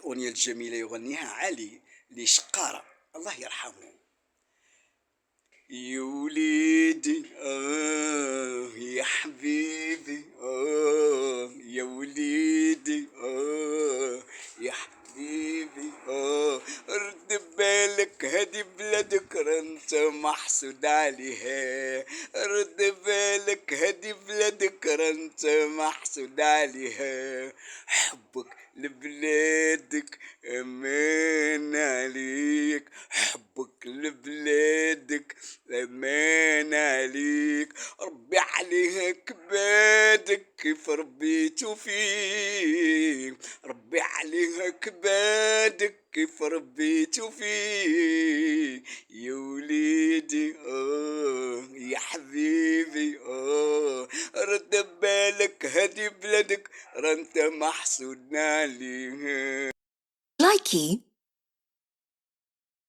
الأغنية الجميلة يغنيها علي لشقارة الله يرحمه. يا وليدي يا حبيبي يا وليدي يا حبيبي رد بالك هدي بلادك انت محسود عليها، رد بالك هدي بلادك انت محسود عليها، حبك لبلادك امان عليك، حبك لبلادك امان عليك، ربي عليها كبادك كيف ربيتو فيه، ربي عليها كبادك كيف ربيتو فيه، يا وليدي يا حبيبي رد بالك هدي بلادك رانت محسود عليها. لايكي